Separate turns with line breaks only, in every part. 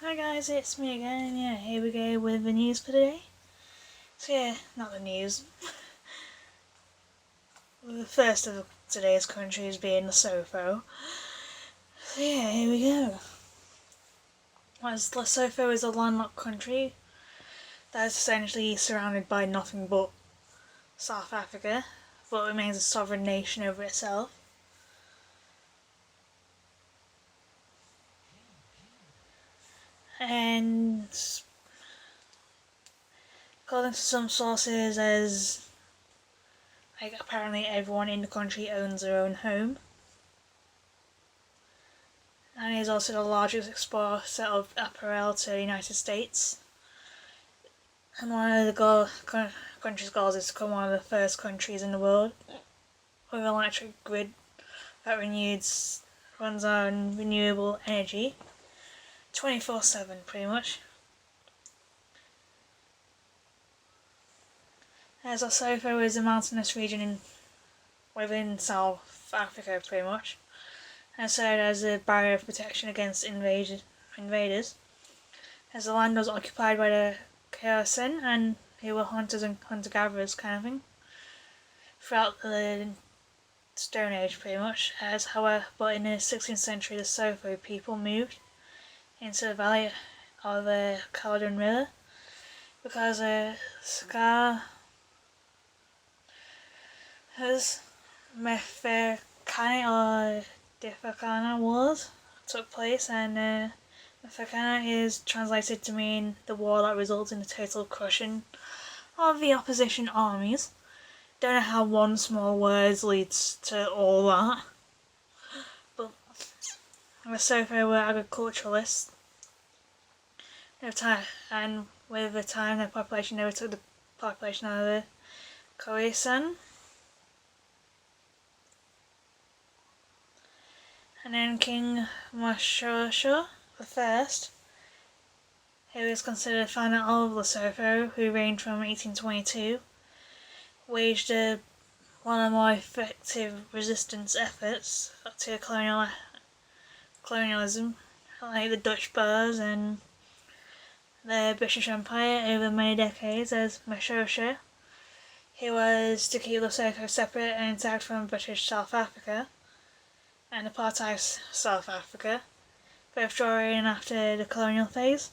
Hi guys, it's me again, and yeah, here we go with the news for today. So yeah, not the news. The first of today's countries being Lesotho. So yeah, here we go. As Lesotho is a landlocked country that is essentially surrounded by nothing but South Africa, but remains a sovereign nation over itself. And according to some sources, as apparently everyone in the country owns their own home. And is also the largest exporter of apparel to the United States. And one of the country's goals is to become one of the first countries in the world with an electric grid that runs on renewable energy 24/7 pretty much. As Lesotho is a mountainous region within South Africa pretty much, and served as a barrier of protection against invaders, as the land was occupied by the Khoisan, and they were hunters and hunter-gatherers kind of thing throughout the Stone Age pretty much. But in the 16th century the Lesotho people moved into the valley of the Caledon River because Scar has Meferkani or Difakana wars took place, and Meferkana is translated to mean the war that results in the total crushing of the opposition armies. Don't know how one small word leads to all that, but Lesotho were agriculturalists, and with the time their population overtook the population of the Khoisan. And then King Moshoeshoe I, who is considered the founder of Lesotho, who reigned from 1822, waged one of the more effective resistance efforts to colonialism, like the Dutch Boers and the British Empire over many decades. As Moshoeshoe, he was to keep Lesotho separate and intact from British South Africa and apartheid South Africa, both during and after the colonial phase.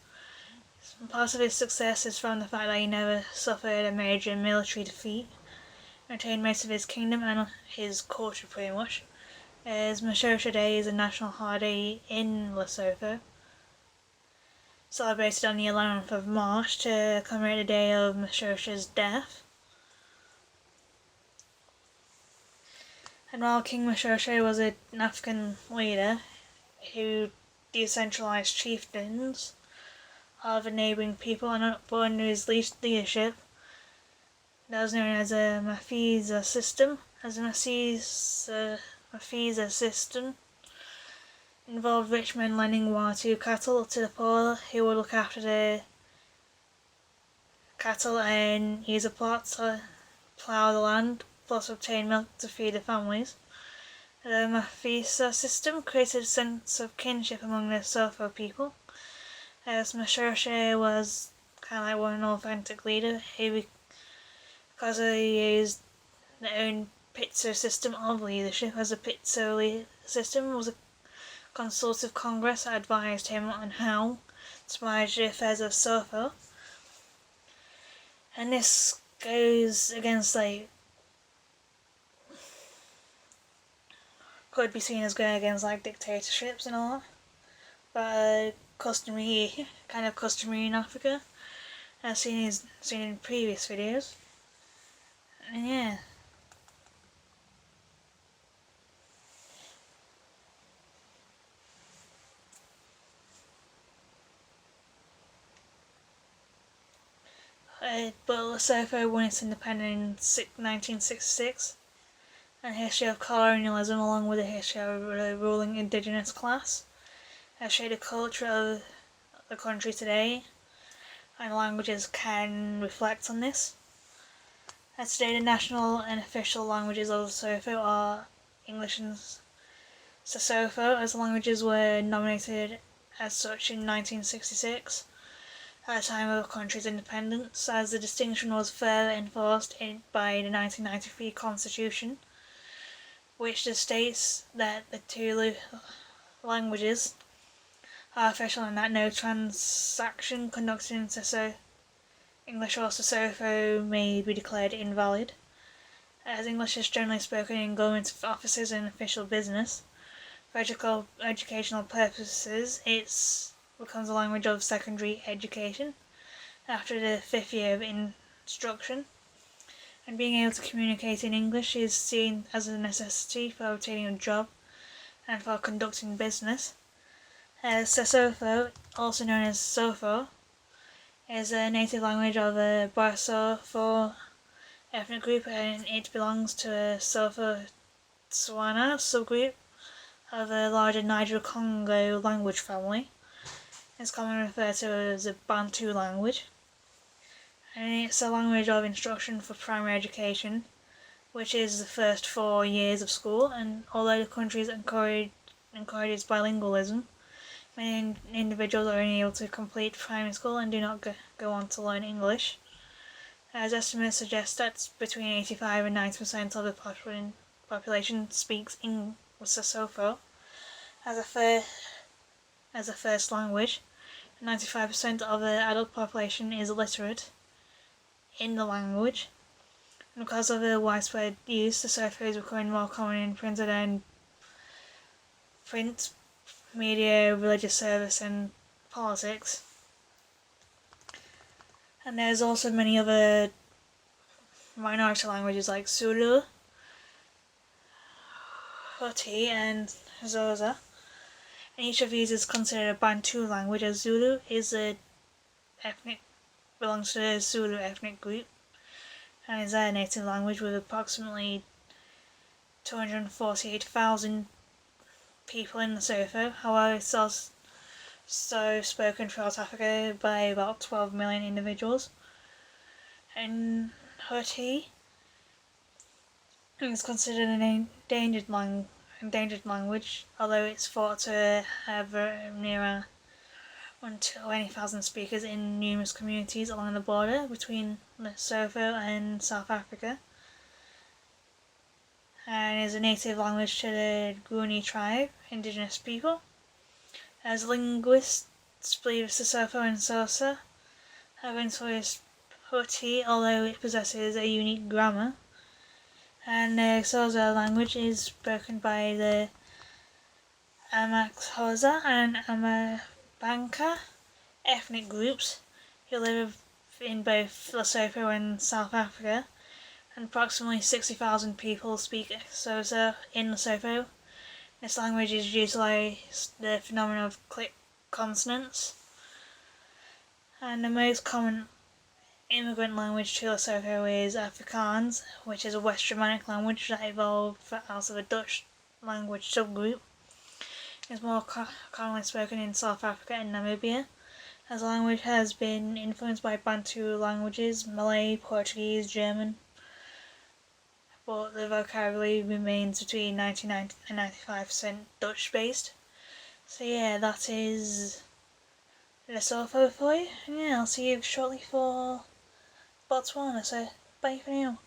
Part of his success is from the fact that he never suffered a major military defeat, retained most of his kingdom and his culture pretty much, as Moshoeshoe Day is a national holiday in Lesotho, celebrated on the 11th of March to commemorate the day of Moshoeshoe's death. And while King Moshoeshoe was an African leader who decentralised chieftains of a neighbouring people under his leadership, that was known as a Mafisa system. As a Mafisa system involved rich men lending water cattle to the poor, who would look after the cattle and use a plot to plough the land, plus obtain milk to feed their families. The Mafisa system created a sense of kinship among the Lesotho people, as Moshoeshoe was kind of like one authentic leader, because he used the own Pitso system of leadership, as the Pitso system was a consultative congress that advised him on how to manage the affairs of Lesotho. And this goes against could be seen as going against dictatorships and all that, but kind of customary in Africa, as seen in previous videos. And yeah. But Lesotho won its independence in 1966, and a history of colonialism along with a history of a ruling indigenous class has shaped the culture of the country today, and languages can reflect on this. As today the national and official languages of Lesotho are English and Sesotho, as the languages were nominated as such in 1966, at the time of the country's independence, as the distinction was further enforced by the 1993 Constitution, which states that the two languages are official and that no transaction conducted in English or Lesotho may be declared invalid. As English is generally spoken in government offices and official business, for educational purposes it becomes a language of secondary education after the 5th year of instruction, and being able to communicate in English is seen as a necessity for obtaining a job and for conducting business. Sesotho, also known as Sotho, is a native language of the Botswana ethnic group, and it belongs to a Sotho-Tswana subgroup of the larger Niger-Congo language family. It's commonly referred to as a Bantu language, and it's a language of instruction for primary education, which is the first 4 years of school. And although the country encourages bilingualism, many individuals are only able to complete primary school and do not go on to learn English, as estimates suggest that between 85 and 90% of the population speaks Sesotho as a first language. 95% of the adult population is illiterate in the language, and because of the widespread use, Sesotho is becoming more common in printed and print media, religious service and politics. And there's also many other minority languages like Zulu, Hoti and Xhosa, and each of these is considered a Bantu language, as Zulu belongs to the Zulu ethnic group and is their native language, with approximately 248,000 people in Lesotho. However, it's also spoken throughout Africa by about 12 million individuals. And Hoti is considered an endangered language, although it's thought to have near 20,000 speakers in numerous communities along the border between Lesotho and South Africa, and is a native language to the Nguni tribe, indigenous people. As linguists believe Sesotho and Xhosa have influenced Hoti, although it possesses a unique grammar, and the Xhosa language is spoken by the Amaxhosa and Amabanka ethnic groups who live in both Lesotho and South Africa, and approximately 60,000 people speak Xhosa in Lesotho. This language is utilized the phenomenon of click consonants, and the most common immigrant language to Lesotho is Afrikaans, which is a West Germanic language that evolved out of a Dutch language subgroup. It is more commonly spoken in South Africa and Namibia, as the language has been influenced by Bantu languages, Malay, Portuguese, German, but the vocabulary remains between 99 and 95% Dutch-based. So yeah, that is Lesotho for you, and yeah, I'll see you shortly for Botswana, so bye for now.